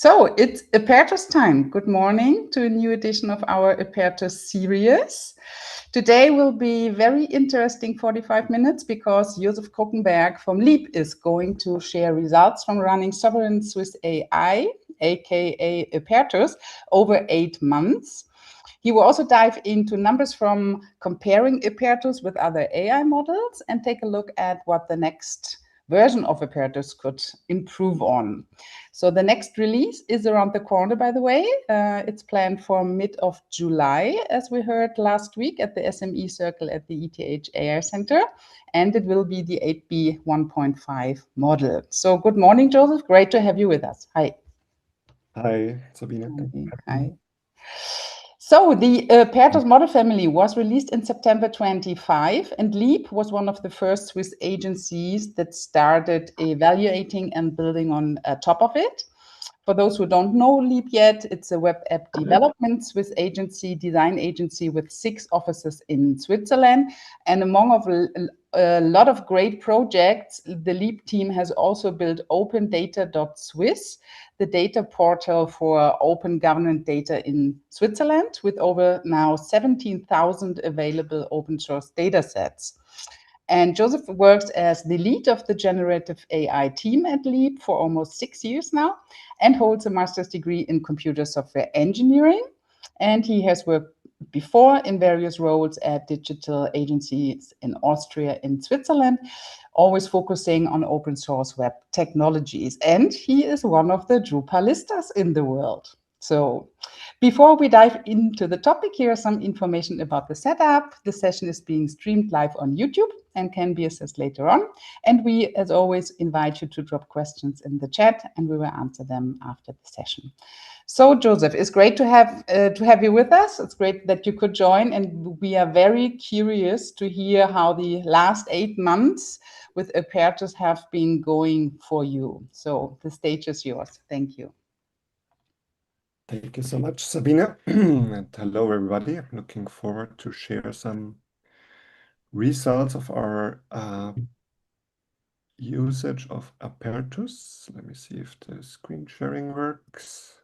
So it's Apertus time. Good morning to a new edition of our Apertus series. Today will be very interesting 45 minutes because Josef Kruckenberg from Liip is going to share results from running sovereign Swiss AI, aka Apertus, over 8 months. He will also dive into numbers from comparing Apertus with other AI models and take a look at what the next version of Apertus could improve on. So the next release is around the corner, by the way. It's planned for mid of July, as we heard last week at the SME Circle at the ETH AI Center. And it will be the 8B 1.5 model. So good morning, Josef. Great to have you with us. Hi. Hi, Sabine. Hi. So the Apertus model family was released in September 25, and Liip was one of the first Swiss agencies that started evaluating and building on top of it. For those who don't know Liip yet, it's a web app development Swiss agency, design agency with 6 offices in Switzerland. And among a lot of great projects, the Liip team has also built opendata.swiss, the data portal for open government data in Switzerland, with over now 17,000 available open source data sets. And Josef works as the lead of the generative AI team at Liip for almost 6 years now and holds a master's degree in computer software engineering. And he has worked before in various roles at digital agencies in Austria and Switzerland, always focusing on open source web technologies. And he is one of the Drupalistas in the world. So before we dive into the topic, here is some information about the setup. The session is being streamed live on YouTube and can be accessed later on. And we, as always, invite you to drop questions in the chat and we will answer them after the session. So, Josef, it's great to have you with us. It's great that you could join, and we are very curious to hear how the last 8 months with Apertus have been going for you. So the stage is yours. Thank you. Thank you so much, Sabine. And hello, everybody. I'm looking forward to share some results of our usage of Apertus. Let me see if the screen sharing works.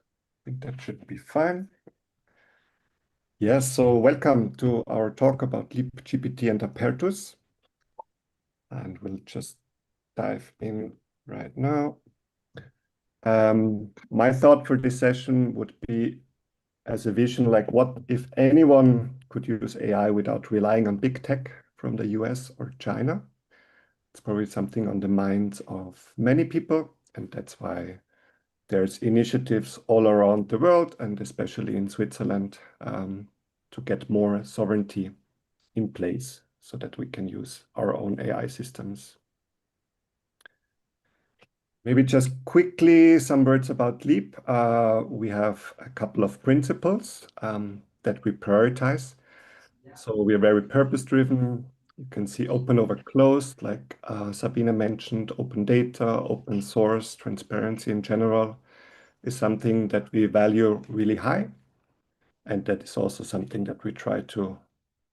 I think that should be fine. Yes, so welcome to our talk about LiipGPT and Apertus. And we'll just dive in right now. My thought for this session would be as a vision, like what if anyone could use AI without relying on big tech from the US or China? It's probably something on the minds of many people, and that's why there's initiatives all around the world, and especially in Switzerland, to get more sovereignty in place so that we can use our own AI systems. Maybe just quickly some words about Liip. We have a couple of principles that we prioritize. So we are very purpose-driven. You can see open over closed, like Sabine mentioned, open data, open source, transparency in general is something that we value really high. And that is also something that we try to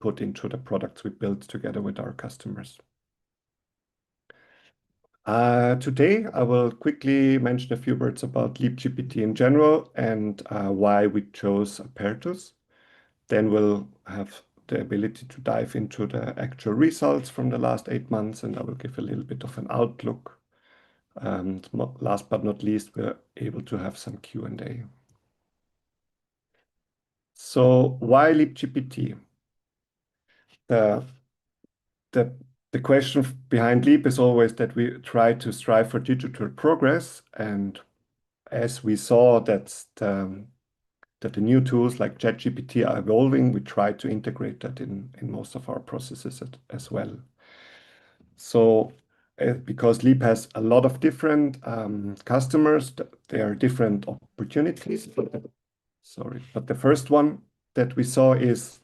put into the products we build together with our customers. Today, I will quickly mention a few words about LiipGPT in general and why we chose Apertus. Then we'll have the ability to dive into the actual results from the last 8 months, and I will give a little bit of an outlook. And last but not least, we're able to have some Q&A. So why LiipGPT? The question behind Liip is always that we try to strive for digital progress, and as we saw that the new tools like ChatGPT are evolving, we try to integrate that in most of our processes as well. So because Liip has a lot of different customers, there are different opportunities. But the first one that we saw is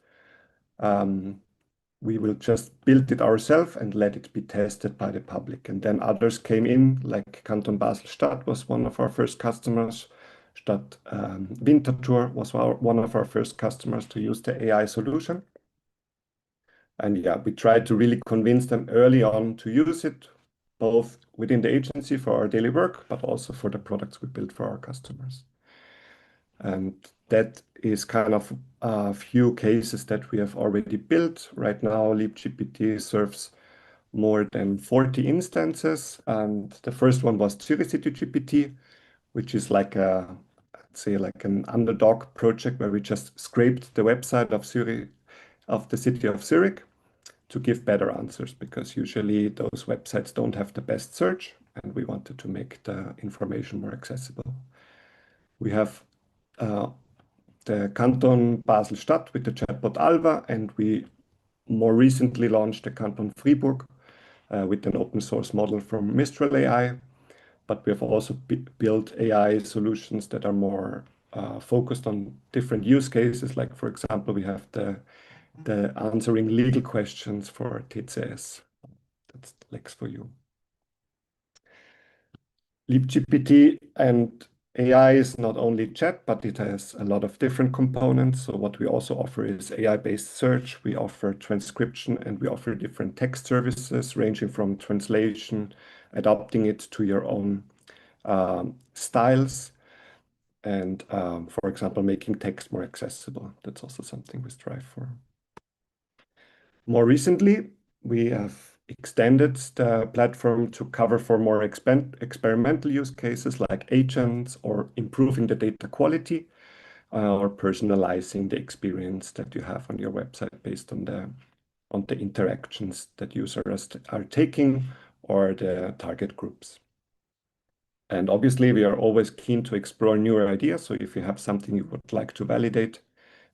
we will just build it ourselves and let it be tested by the public. And then others came in, like Canton Basel-Stadt was one of our first customers. Stadt Winterthur was one of our first customers to use the AI solution. And yeah, we tried to really convince them early on to use it, both within the agency for our daily work, but also for the products we build for our customers. And that is kind of a few cases that we have already built. Right now, LiipGPT serves more than 40 instances. And the first one was Zurich City GPT, which is like let's say like an underdog project where we just scraped the website of Zurich, of the city of Zurich, to give better answers, because usually those websites don't have the best search, and we wanted to make the information more accessible. We have the Canton Basel-Stadt with the chatbot Alva, and we more recently launched the Canton Fribourg with an open source model from Mistral AI. But we have also built AI solutions that are more focused on different use cases. Like, for example, we have the answering legal questions for TCS. That's Lex for you. LiipGPT and AI is not only chat, but it has a lot of different components. So what we also offer is AI-based search. We offer transcription, and we offer different text services ranging from translation, adapting it to your own styles, and for example, making text more accessible. That's also something we strive for. More recently, we have extended the platform to cover for more experimental use cases like agents, or improving the data quality, or personalizing the experience that you have on your website based on the interactions that users are taking, or the target groups. And obviously, we are always keen to explore newer ideas. So if you have something you would like to validate,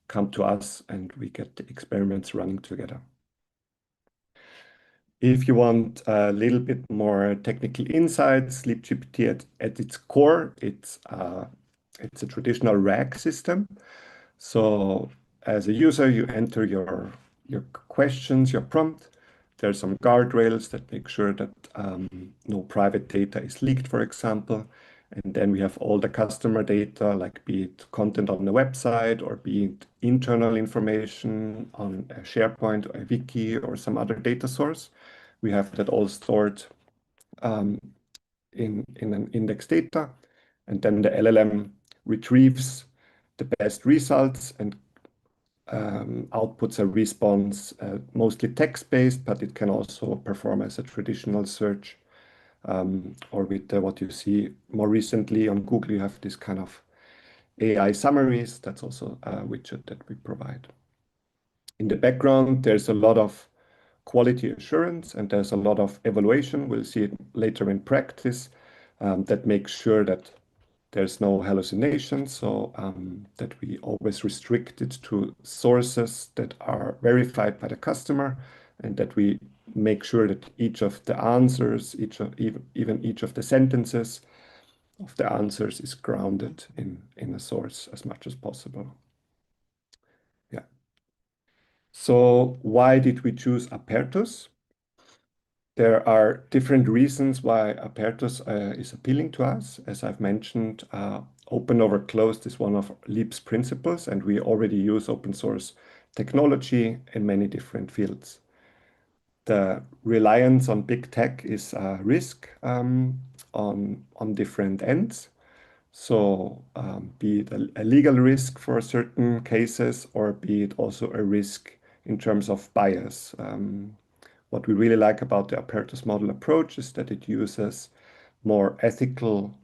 come to us and we get the experiments running together. If you want a little bit more technical insights, LiipGPT at its core, it's a traditional RAG system. So as a user, you enter your questions, your prompt. There's some guardrails that make sure that no private data is leaked, for example. And then we have all the customer data, like be it content on the website, or be it internal information on a SharePoint or a wiki or some other data source. We have that all stored in an index data. And then the LLM retrieves the best results and outputs a response, mostly text-based, but it can also perform as a traditional search, or with what you see more recently on Google, you have this kind of AI summaries. That's also a widget that we provide. In the background, there's a lot of quality assurance, and there's a lot of evaluation. We'll see it later in practice, that makes sure that there's no hallucinations, so that we always restrict it to sources that are verified by the customer, and that we make sure that each of the answers, even each of the sentences of the answers is grounded in a source as much as possible. Yeah. So why did we choose Apertus? There are different reasons why Apertus is appealing to us. As I've mentioned, open over closed is one of Liip's principles, and we already use open source technology in many different fields. The reliance on big tech is a risk on different ends. So be it a legal risk for certain cases, or be it also a risk in terms of bias. What we really like about the Apertus model approach is that it uses more ethical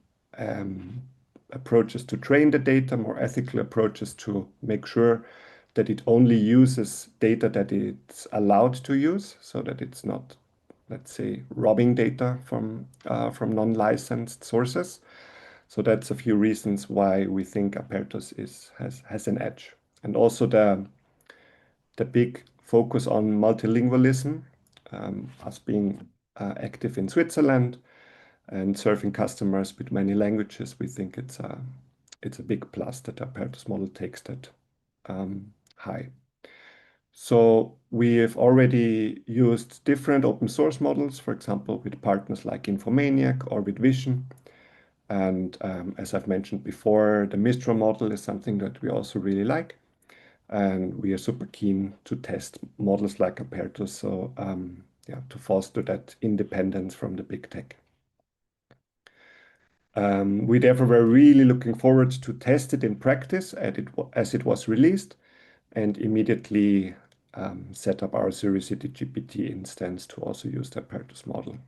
approaches to train the data, more ethical approaches to make sure that it only uses data that it's allowed to use, so that it's not, let's say, robbing data from non-licensed sources. So that's a few reasons why we think Apertus has an edge. And also the big focus on multilingualism, us being active in Switzerland and serving customers with many languages, we think it's a big plus that the Apertus model takes that high. So we have already used different open source models, for example, with partners like Infomaniac or with Vision. And as I've mentioned before, the Mistral model is something that we also really like. And we are super keen to test models like Apertus, so yeah, to foster that independence from the big tech. We therefore were really looking forward to test it in practice as it was released, and immediately set up our Curiosity GPT instance to also use the Apertus model.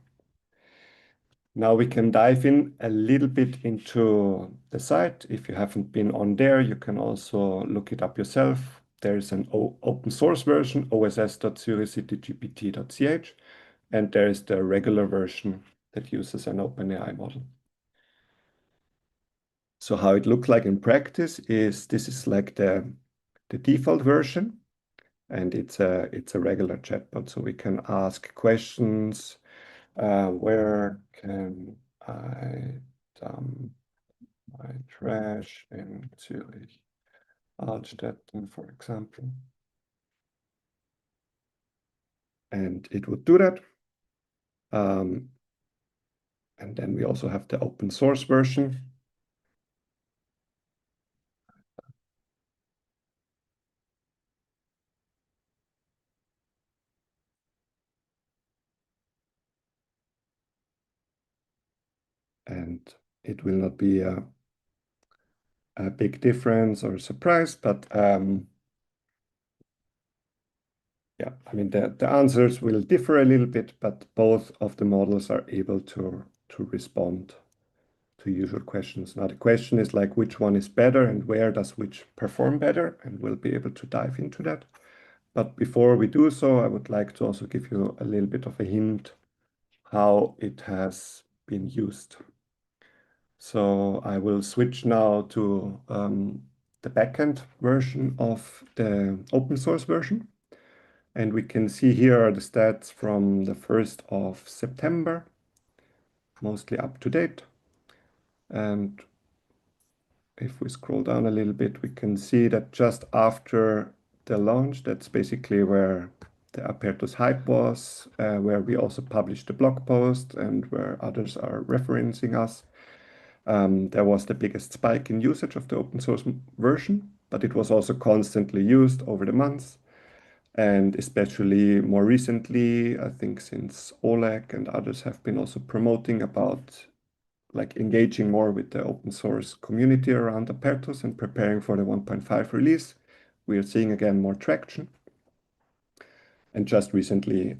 Now we can dive in a little bit into the site. If you haven't been on there, you can also look it up yourself. There's an open source version, oss.curiositygpt.ch, and there is the regular version that uses an OpenAI model. So how it looks like in practice is this is like the default version, and it's a regular chatbot. So we can ask questions. Where can I dump my trash in Zurich, Altstetten, for example? And it would do that. And then we also have the open source version. And it will not be a big difference or a surprise, but yeah, I mean, the answers will differ a little bit, but both of the models are able to respond to usual questions. Now, the question is like, which one is better and where does which perform better? And we'll be able to dive into that. But before we do so, I would like to also give you a little bit of a hint how it has been used. So I will switch now to the backend version of the open source version. And we can see here are the stats from the 1st of September, mostly up to date. And if we scroll down a little bit, we can see that just after the launch, that's basically where the Apertus hype was, where we also published the blog post and where others are referencing us. There was the biggest spike in usage of the open source version, but it was also constantly used over the months. And especially more recently, I think since Oleg and others have been also promoting about like engaging more with the open source community around Apertus and preparing for the 1.5 release, we are seeing again more traction. And just recently,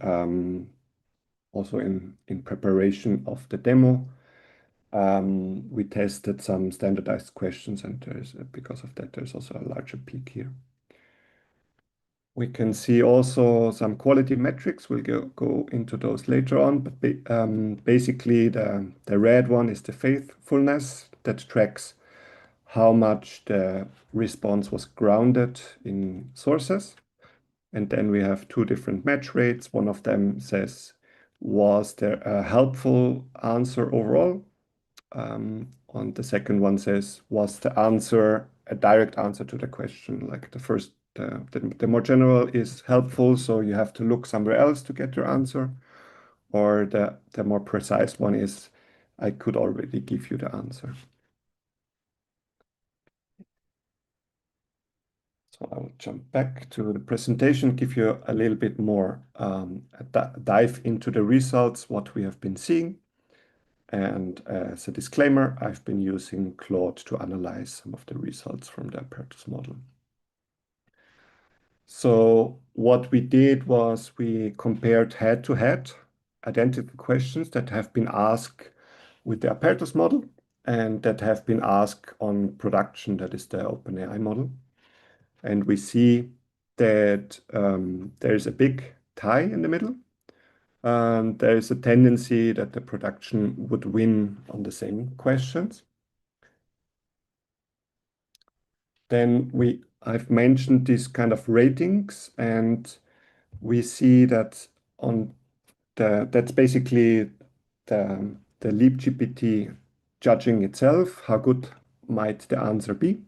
also in preparation of the demo, we tested some standardized questions, and because of that, there's also a larger peak here. We can see also some quality metrics. We'll go into those later on, but basically the red one is the faithfulness that tracks how much the response was grounded in sources. And then we have two different match rates. One of them says, was there a helpful answer overall? On the second one says, was the answer a direct answer to the question? Like the first, the more general is helpful, so you have to look somewhere else to get your answer. Or the more precise one is, I could already give you the answer. So I will jump back to the presentation, give you a little bit more dive into the results, what we have been seeing. And as a disclaimer, I've been using Claude to analyze some of the results from the Apertus model. So what we did was we compared head-to-head identical questions that have been asked with the Apertus model and that have been asked on production, that is the OpenAI model. And we see that there's a big tie in the middle. There is a tendency that the production would win on the same questions. Then I've mentioned these kind of ratings, and we see that that's basically the LiipGPT judging itself, how good might the answer be.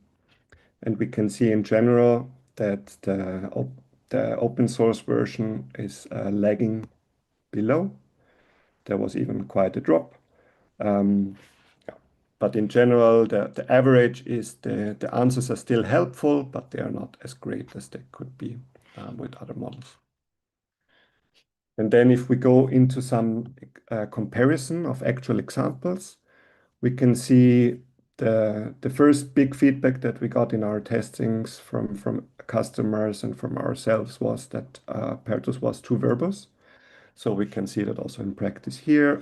And we can see in general that the open source version is lagging below. There was even quite a drop. But in general, the average is the answers are still helpful, but they are not as great as they could be with other models. And then if we go into some comparison of actual examples, we can see the first big feedback that we got in our testings from customers and from ourselves was that Apertus was too verbose. So we can see that also in practice here.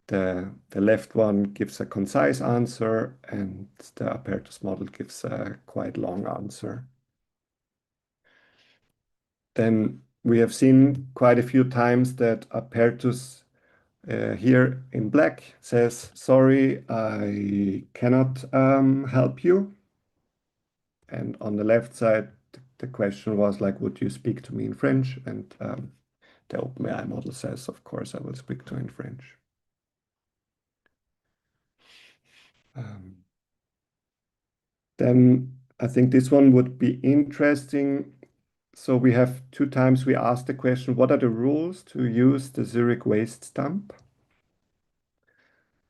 The left one gives a concise answer, and the Apertus model gives a quite long answer. Then we have seen quite a few times that Apertus here in black says, sorry, I cannot help you. And on the left side, the question was like, would you speak to me in French? And the OpenAI model says, of course, I will speak to you in French. Then I think this one would be interesting. So we have 2 times we asked the question, what are the rules to use the Zurich waste stamp?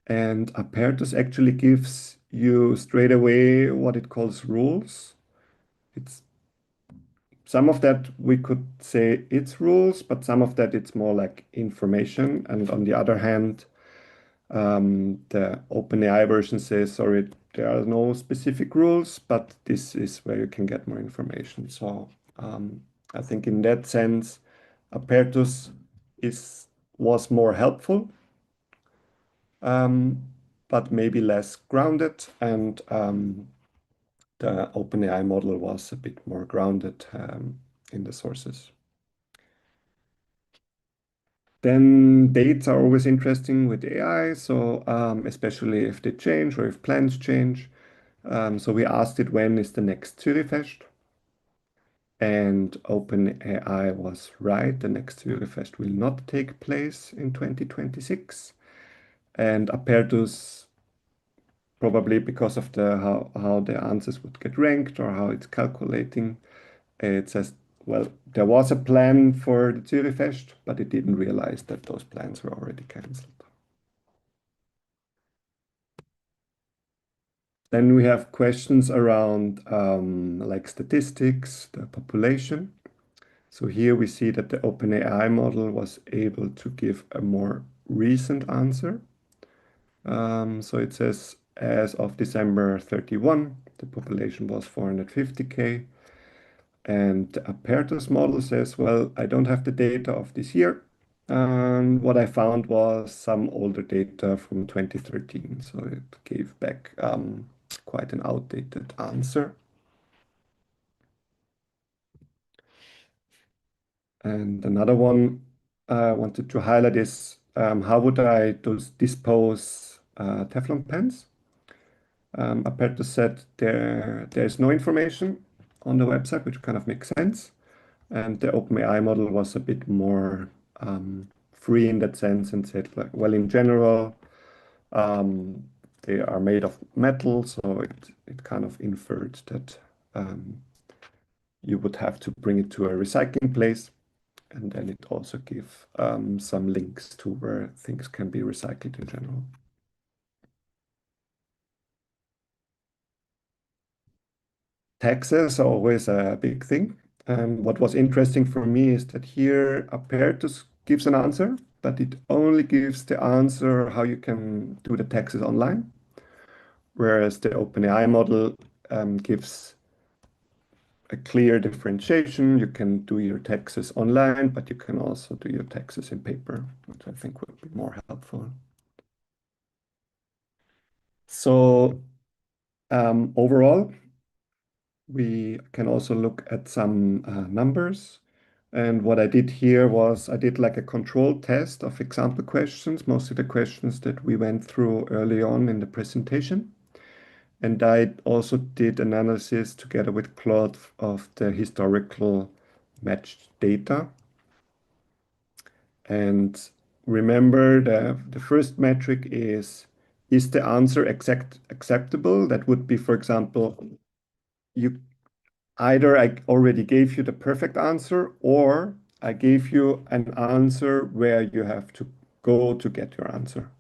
And Apertus actually gives you straight away what it calls rules. It's some of that we could say it's rules, but some of that it's more like information. And on the other hand, the OpenAI version says, sorry, there are no specific rules, but this is where you can get more information. So I think in that sense, Apertus was more helpful, but maybe less grounded, and the OpenAI model was a bit more grounded in the sources. Then dates are always interesting with AI, so especially if they change or if plans change. So we asked it when is the next Zürichfest, and OpenAI was right. The next Zürichfest will not take place in 2026, and Apertus, probably because of how the answers would get ranked or how it's calculating, it says, well, there was a plan for the Zürichfest, but it didn't realize that those plans were already cancelled. Then we have questions around like statistics, the population. So here we see that the OpenAI model was able to give a more recent answer. So it says, as of December 31, the population was 450K. And the Apertus model says, well, I don't have the data of this year. What I found was some older data from 2013. So it gave back quite an outdated answer. And another one I wanted to highlight is how would I dispose Teflon pens? Apertus said there's no information on the website, which kind of makes sense. And the OpenAI model was a bit more free in that sense and said, like, well, in general, they are made of metal, so it kind of inferred that you would have to bring it to a recycling place. And then it also gives some links to where things can be recycled in general. Taxes are always a big thing. What was interesting for me is that here Apertus gives an answer, but it only gives the answer how you can do the taxes online, whereas the OpenAI model gives a clear differentiation. You can do your taxes online, but you can also do your taxes in paper, which I think would be more helpful. So overall, we can also look at some numbers. And what I did here was I did like a control test of example questions, most of the questions that we went through early on in the presentation. And I also did analysis together with Claude of the historical matched data. And remember, the first metric is the answer acceptable? That would be, for example, either I already gave you the perfect answer or I gave you an answer where you have to go to get your answer.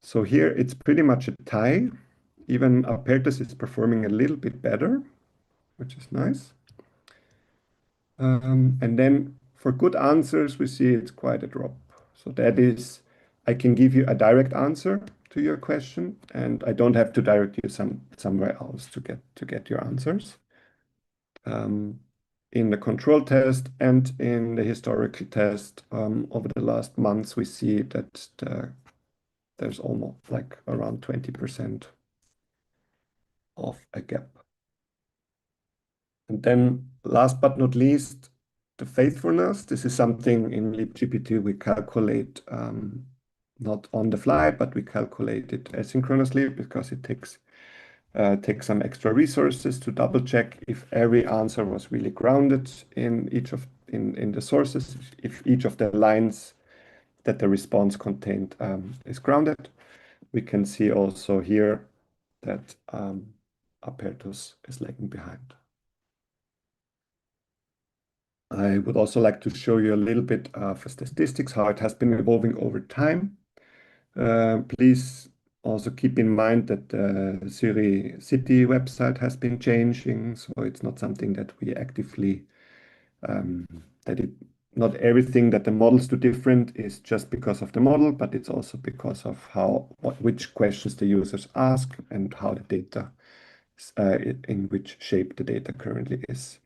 So here it's pretty much a tie. Even Apertus is performing a little bit better, which is nice. And then for good answers, we see it's quite a drop. So that is, I can give you a direct answer to your question, and I don't have to direct you somewhere else to get your answers. In the control test and in the historical test, over the last months, we see that there's almost like around 20% of a gap. And then last but not least, the faithfulness. This is something in LiipGPT we calculate not on the fly, but we calculate it asynchronously because it takes some extra resources to double check if every answer was really grounded in the sources, if each of the lines that the response contained is grounded. We can see also here that Apertus is lagging behind. I would also like to show you a little bit of statistics, how it has been evolving over time. Please also keep in mind that the Zurich City website has been changing, so it's not something that we actively, not everything that the models do different is just because of the model, but it's also because of which questions the users ask and how the data, in which shape the data currently is.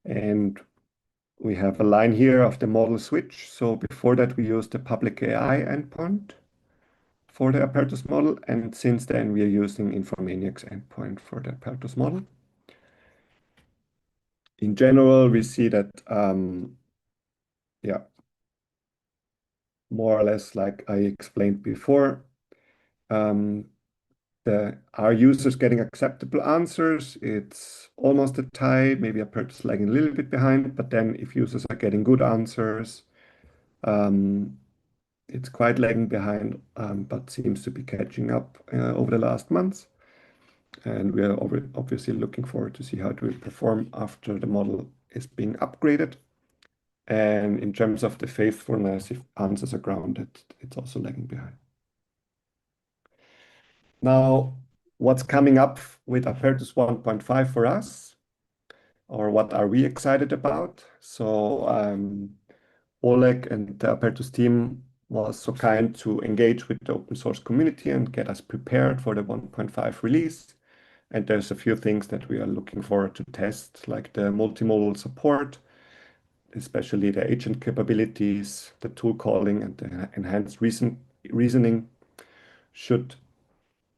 And we have a line here of the model switch. So before that, we used the public AI endpoint for the Apertus model, and since then we are using Infomaniac's endpoint for the Apertus model. In general, we see that, more or less like I explained before, are users getting acceptable answers? It's almost a tie, maybe Apertus lagging a little bit behind, but then if users are getting good answers, it's quite lagging behind, but seems to be catching up over the last months. And we are obviously looking forward to see how it will perform after the model is being upgraded. And in terms of the faithfulness, if answers are grounded, it's also lagging behind. Now, what's coming up with Apertus 1.5 for us, or what are we excited about? So Oleg and the Apertus team was so kind to engage with the open source community and get us prepared for the 1.5 release. And there's a few things that we are looking forward to test, like the multimodal support, especially the agent capabilities, the tool calling, and the enhanced reasoning should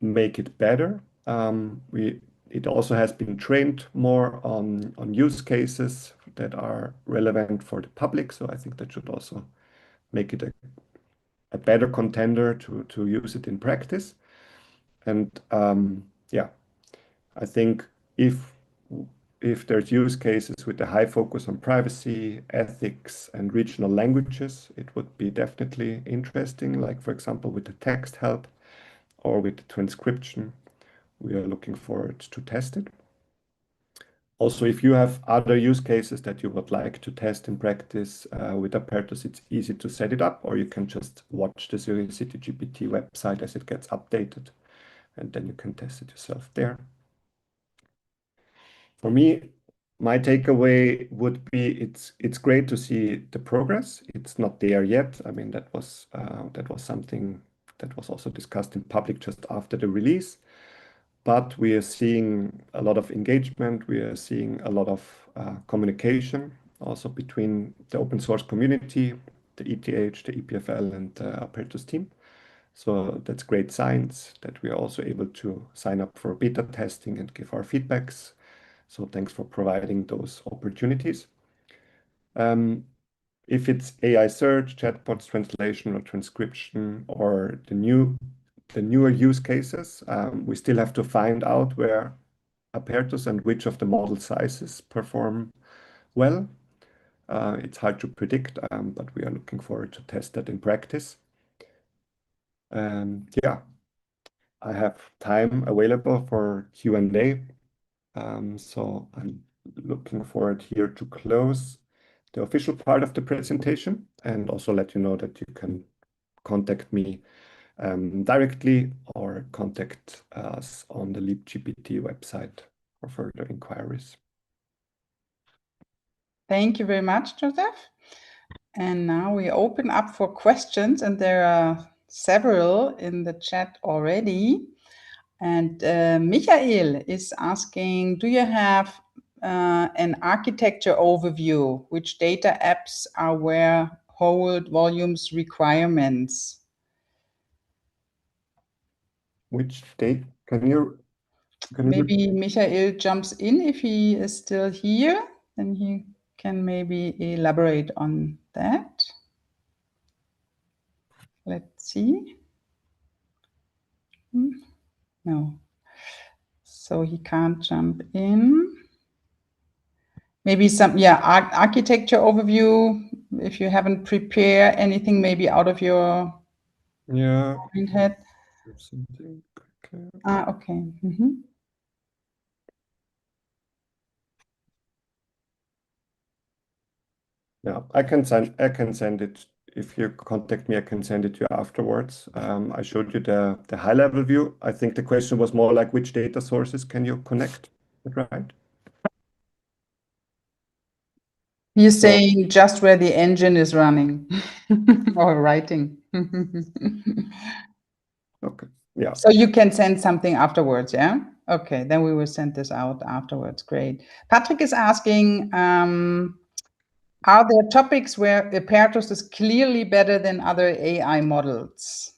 make it better. It also has been trained more on use cases that are relevant for the public. So I think that should also make it a better contender to use it in practice. And I think if there's use cases with a high focus on privacy, ethics, and regional languages, it would be definitely interesting, like for example, with the text help or with the transcription. We are looking forward to test it. Also, if you have other use cases that you would like to test in practice with Apertus, it's easy to set it up, or you can just watch the Zurich City GPT website as it gets updated, and then you can test it yourself there. For me, my takeaway would be it's great to see the progress. It's not there yet. I mean, that was something that was also discussed in public just after the release. But we are seeing a lot of engagement. We are seeing a lot of communication also between the open source community, the ETH, the EPFL, and the Apertus team. So that's great signs that we are also able to sign up for beta testing and give our feedbacks. So thanks for providing those opportunities. If it's AI search, chatbots, translation, or transcription, or the newer use cases, we still have to find out where Apertus and which of the model sizes perform well. It's hard to predict, but we are looking forward to test that in practice. I have time available for Q&A. So I'm looking forward here to close the official part of the presentation and also let you know that you can contact me directly or contact us on the LiipGPT website for further inquiries. Thank you very much, Josef. And now we open up for questions, and there are several in the chat already. And Michael is asking, do you have an architecture overview? Which data apps are where hold volumes requirements? Which date? Can you Maybe Michael jumps in if he is still here, then he can maybe elaborate on that. Let's see. No. So he can't jump in. Maybe some, yeah, architecture overview. If you haven't prepared anything, maybe out of your mind head. something? Okay. Okay. Yeah, I can send it. If you contact me, I can send it to you afterwards. I showed you the high level view. I think the question was more like which data sources can you connect, right? You're saying just where the engine is running or writing. Okay. Yeah. So you can send something afterwards, yeah? Okay, then we will send this out afterwards. Great. Patrick is asking, are there topics where Apertus is clearly better than other AI models?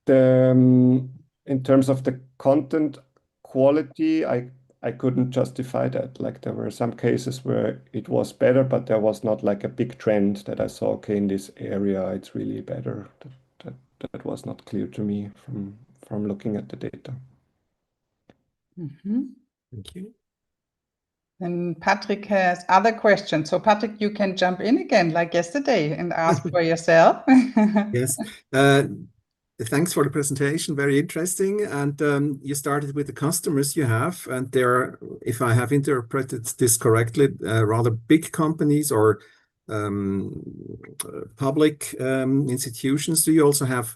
In terms of the content quality, I couldn't justify that. Like there were some cases where it was better, but there was not like a big trend that I saw, okay, in this area it's really better. That was not clear to me from looking at the data. Thank you. And Patrick has other questions. So Patrick, you can jump in again like yesterday and ask for yourself. Yes. Thanks for the presentation. Very interesting. And you started with the customers you have, and they're, if I have interpreted this correctly, rather big companies or public institutions. Do you also have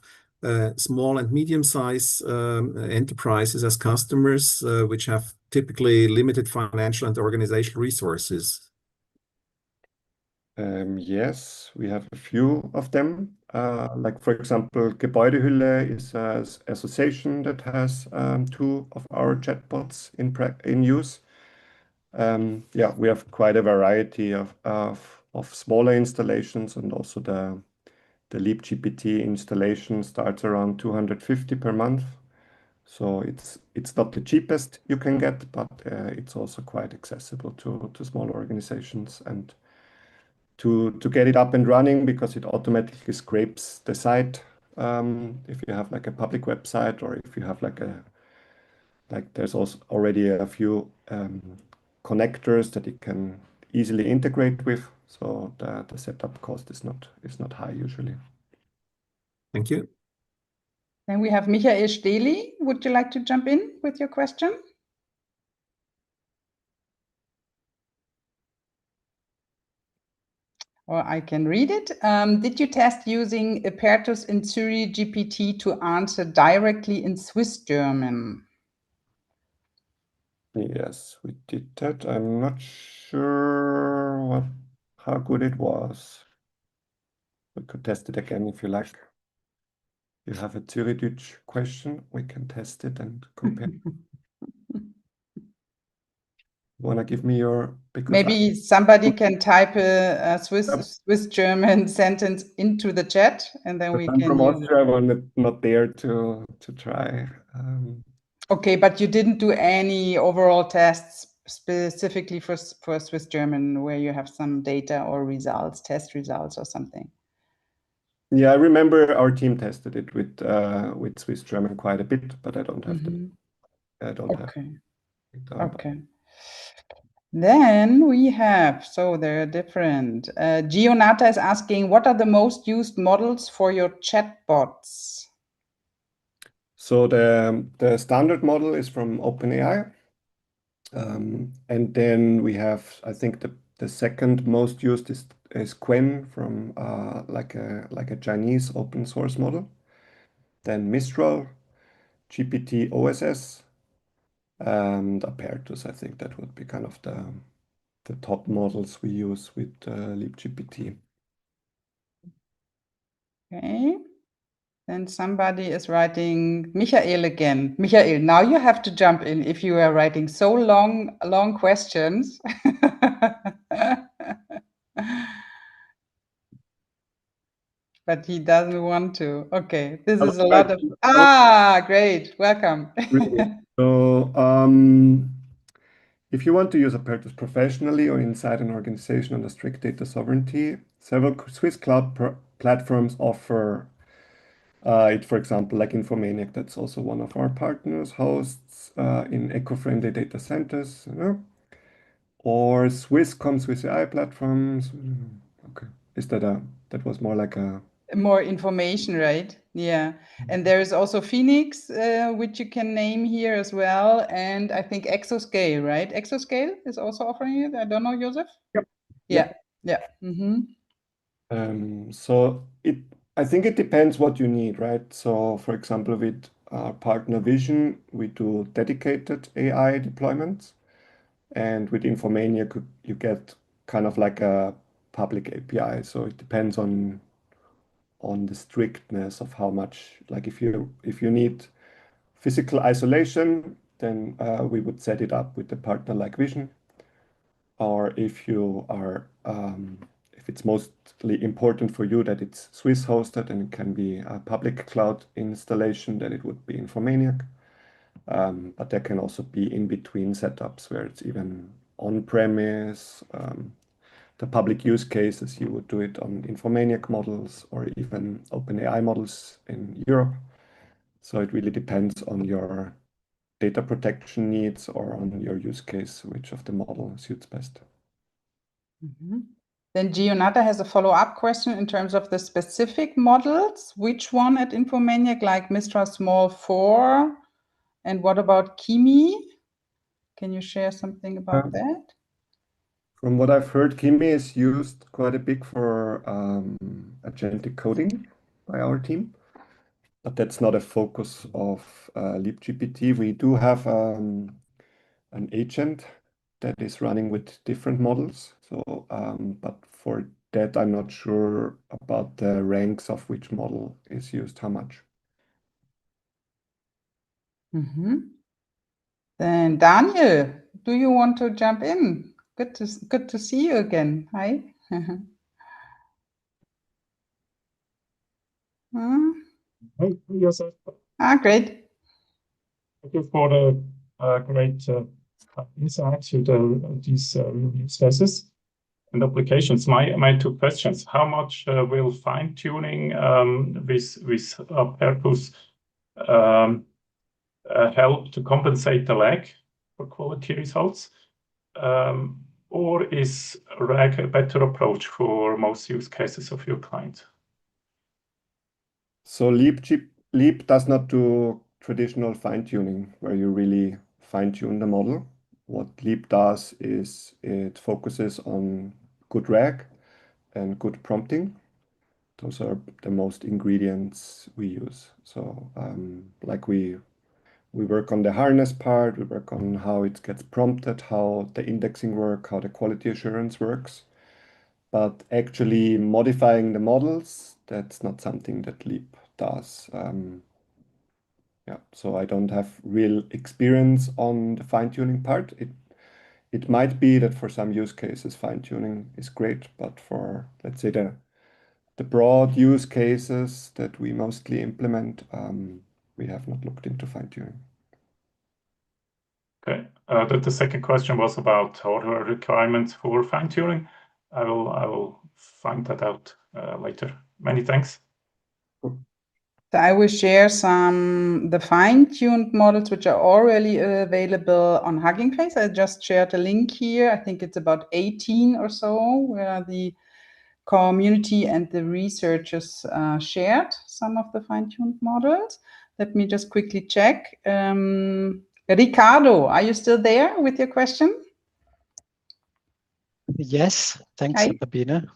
small and medium-sized enterprises as customers, which have typically limited financial and organizational resources? Yes, we have a few of them. Like for example, Gebäudehülle is an association that has two of our chatbots in use. Yeah, we have quite a variety of smaller installations, and also the LiipGPT installation starts around 250 per month. So it's not the cheapest you can get, but it's also quite accessible to small organizations. And to get it up and running, because it automatically scrapes the site, if you have like a public website, or if you have like there's also already a few connectors that it can easily integrate with. So the setup cost is not high usually. Thank you. Then we have Michael Steli. Would you like to jump in with your question? Or I can read it. Did you test using Apertus in Zurich GPT to answer directly in Swiss German? Yes, we did that. I'm not sure how good it was. We could test it again if you like. You have a Zurich question, we can test it and compare. Want to give me your, because Maybe somebody can type a Swiss German sentence into the chat, and then we I'm can from use it. Austria. I was not there to try. Okay, but you didn't do any overall tests specifically for Swiss German, where you have some data or results, test results or something. Yeah, I remember our team tested it with Swiss German quite a bit, but I don't have I don't have it done. Okay. Then we have, so they're different. Gionata is asking, what are the most used models for your chatbots? So the standard model is from OpenAI. And then we have, I think the second most used is Quen from like a Chinese open source model. Then Mistral, GPT OSS, and Apertus. I think that would be kind of the top models we use with LiipGPT. Okay. Then somebody is writing Michael again. Michael, now you have to jump in if you are writing so long questions. But he doesn't want to. Okay, this is a lot of... great. Welcome. So, if you want to use Apertus professionally or inside an organization under strict data sovereignty, several Swiss cloud platforms offer it, for example, like Infomaniac, that's also one of our partners, hosts in eco-friendly data centers, or Swisscom, Swiss AI platforms. Okay, that was more like a... More information, right? Yeah. And there is also Phoenix, which you can name here as well. And I think Exoscale, right? Exoscale is also offering it. I don't know, Josef? Yep. Yeah. Yeah. Mm-hmm. So I think it depends what you need, right? So for example, with our partner Vision, we do dedicated AI deployments. And with Infomania, you get kind of like a public API. So it depends on the strictness of how much, like if you need physical isolation, then we would set it up with a partner like Vision. Or if you are, if it's mostly important for you that it's Swiss hosted and it can be a public cloud installation, then it would be Infomaniac. But there can also be in-between setups where it's even on-premise. The public use cases, you would do it on Infomaniac models or even OpenAI models in Europe. So it really depends on your data protection needs or on your use case, which of the model suits best. Mm-hmm. Then Gionata has a follow-up question in terms of the specific models. Which one at Infomaniac, like Mistral Small 4? And what about Kimi? Can you share something about that? From what I've heard, Kimi is used quite a bit for agentic coding by our team, but that's not a focus of LiipGPT. We do have an agent that is running with different models. So, but for that, I'm not sure about the ranks of which model is used how much. Mm-hmm. Then Daniel, do you want to jump in? Good to see you again. Hi. Hey, Josef. Great. Thank you for the great insight to these use cases and applications. My two questions: how much will fine-tuning with Apertus help to compensate the lag for quality results? Or is RAG a better approach for most use cases of your clients? So Liip does not do traditional fine-tuning where you really fine-tune the model. What Liip does is it focuses on good RAG and good prompting. Those are the most ingredients we use. So like we work on the harness part, we work on how it gets prompted, how the indexing works, how the quality assurance works. But actually modifying the models, that's not something that Liip does. Yeah, so I don't have real experience on the fine-tuning part. It might be that for some use cases, fine-tuning is great, but for, let's say, the broad use cases that we mostly implement, we have not looked into fine-tuning. Okay. The second question was about hardware requirements for fine-tuning. I will find that out later. Many thanks. So I will share the fine-tuned models which are already available on Hugging Face. I just shared a link here. I think it's about 18 or so, where the community and the researchers shared some of the fine-tuned models. Let me just quickly check. Ricardo, are you still there with your question? Yes, thanks, Hi. Sabine.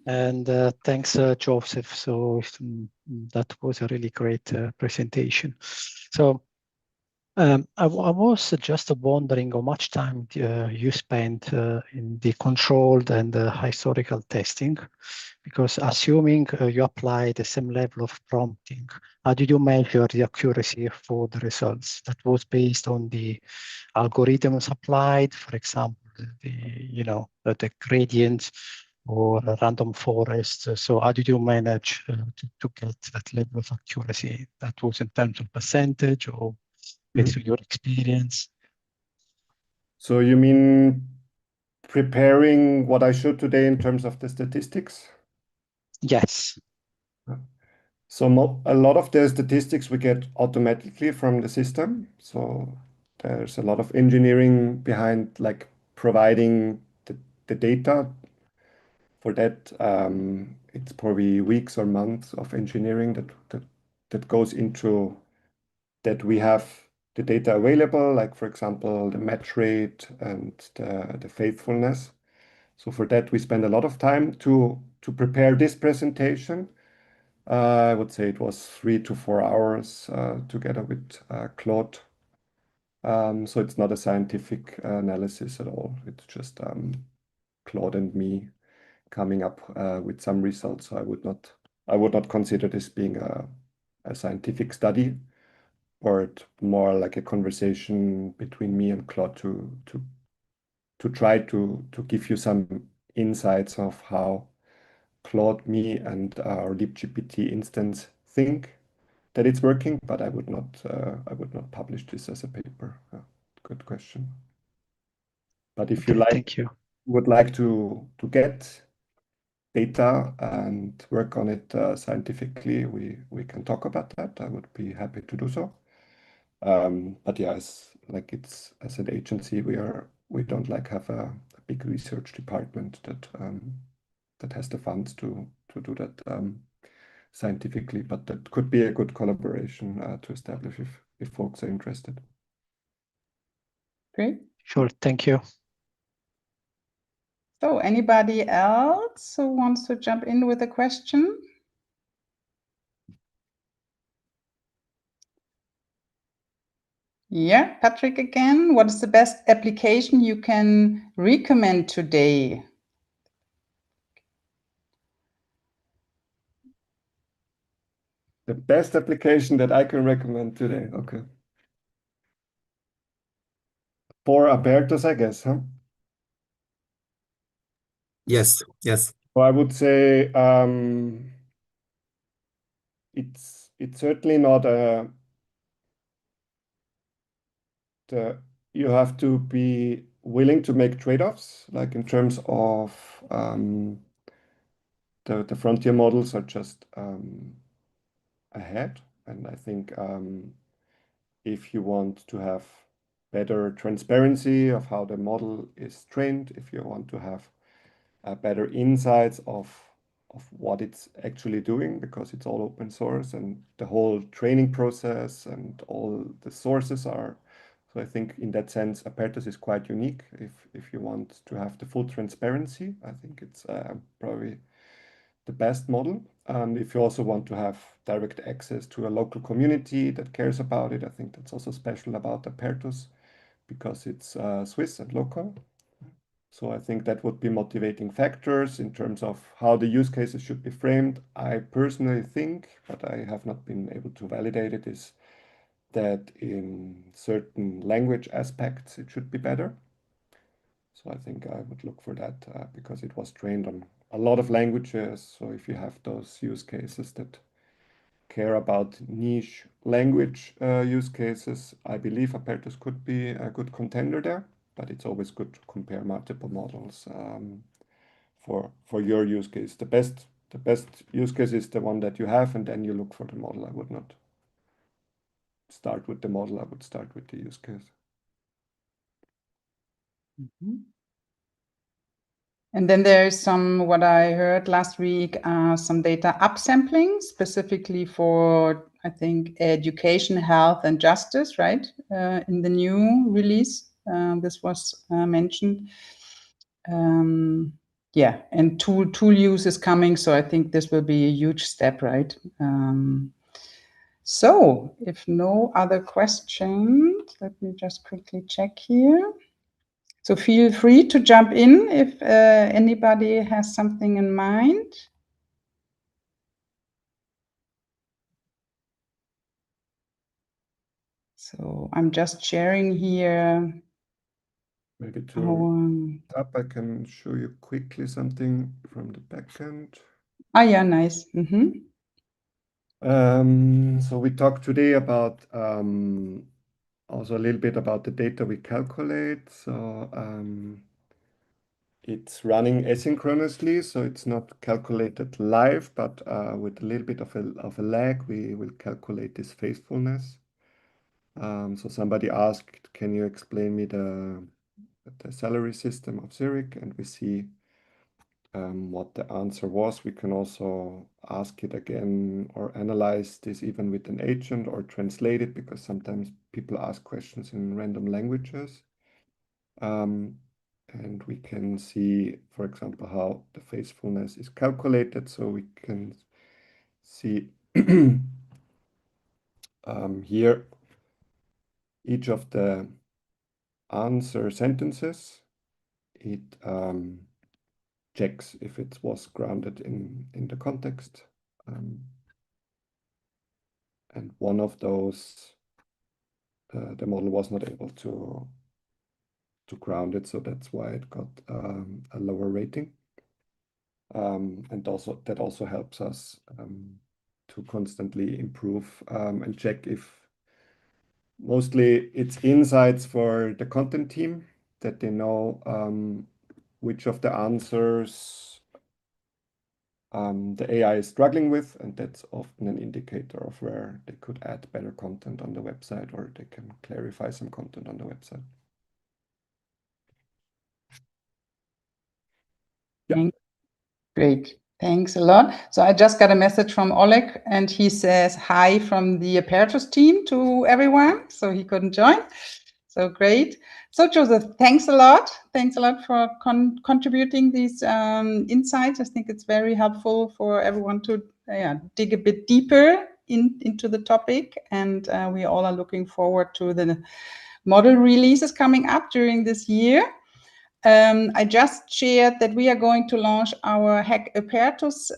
And thanks, Josef. So that was a really great presentation. So I was just wondering how much time you spent in the controlled and historical testing, because assuming you apply the same level of prompting, how did you measure the accuracy for the results? That was based on the algorithms applied, for example, the gradients or a random forest. So how did you manage to get that level of accuracy? That was in terms of percentage or based on your experience? So you mean preparing what I showed today in terms of the statistics? Yes. So a lot of the statistics we get automatically from the system. So there's a lot of engineering behind like providing the data. For that, it's probably weeks or months of engineering that goes into that we have the data available, like for example, the match rate and the faithfulness. So for that, we spend a lot of time to prepare this presentation. I would say it was 3 to 4 hours together with Claude. So it's not a scientific analysis at all. It's just Claude and me coming up with some results. So I would not consider this being a scientific study, but more like a conversation between me and Claude to try to give you some insights of how Claude, me, and our LiipGPT instance think that it's working, but I would not publish this as a paper. Good question. But if you Thank you. would like to get data and work on it scientifically, we can talk about that. I would be happy to do so. But yeah, as an agency, we don't have a big research department that has the funds to do that scientifically. But that could be a good collaboration to establish if folks are interested. Great. Sure. Thank you. So anybody else who wants to jump in with a question? Yeah, Patrick again. What is the best application you can recommend today? The best application that I can recommend today. Okay. For Apertus, I guess, huh? Yes, yes. So I would say it's certainly not you have to be willing to make trade-offs, like in terms of the frontier models are just ahead. And I think if you want to have better transparency of how the model is trained, if you want to have better insights of what it's actually doing, because it's all open source and the whole training process and all the sources are. So I think in that sense, Apertus is quite unique. If you want to have the full transparency, I think it's probably the best model. And if you also want to have direct access to a local community that cares about it, I think that's also special about Apertus because it's Swiss and local. So I think that would be motivating factors in terms of how the use cases should be framed. I personally think, but I have not been able to validate it, is that in certain language aspects it should be better. So I think I would look for that because it was trained on a lot of languages. So if you have those use cases that care about niche language use cases, I believe Apertus could be a good contender there. But it's always good to compare multiple models for your use case. The best use case is the one that you have, and then you look for the model. I would not start with the model. I would start with the use case. Mm-hmm. And then there is what I heard last week, some data upsampling specifically for, I think, education, health, and justice, right? In the new release, this was mentioned. Yeah, and tool use is coming, so I think this will be a huge step, right? So if no other questions, let me just quickly check here. So feel free to jump in if anybody has something in mind. So I'm just sharing here. Maybe to up, I can show you quickly something from the backend. Ah, yeah, nice. So we talked today about also a little bit about the data we calculate. So it's running asynchronously, so it's not calculated live, but with a little bit of a lag, we will calculate this faithfulness. So somebody asked, can you explain me the salary system of Zurich? And we see what the answer was. We can also ask it again or analyze this even with an agent or translate it, because sometimes people ask questions in random languages. And we can see, for example, how the faithfulness is calculated. So we can see here each of the answer sentences. It checks if it was grounded in the context. And one of those, the model was not able to ground it, so that's why it got a lower rating. And also that also helps us to constantly improve and check if mostly it's insights for the content team, that they know which of the answers the AI is struggling with, and that's often an indicator of where they could add better content on the website, or they can clarify some content on the website. Yeah. Great. Thanks a lot. So I just got a message from Oleg, and he says hi from the Apertus team to everyone. So he couldn't join. So great. So Joseph, thanks a lot. Thanks a lot for contributing these insights. I think it's very helpful for everyone to dig a bit deeper into the topic. And we all are looking forward to the model releases coming up during this year. I just shared that we are going to launch our Hack Apertus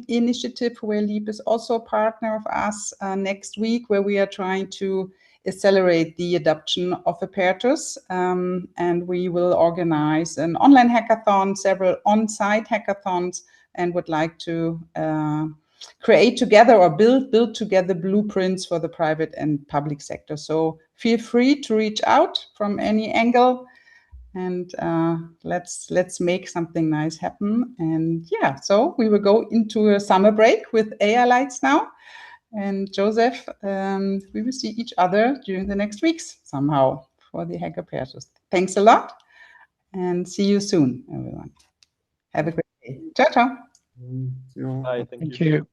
initiative, where Liip is also a partner of us next week, where we are trying to accelerate the adoption of Apertus. And we will organize an online hackathon, several on-site hackathons, and would like to create together or build together blueprints for the private and public sector. So feel free to reach out from any angle, and let's make something nice happen. And yeah, so we will go into a summer break with AI Lights now. And Joseph, we will see each other during the next weeks somehow for the Hack Apertus. Thanks a lot, and see you soon, everyone. Have a great day. Ciao, ciao. Yeah. Thank you.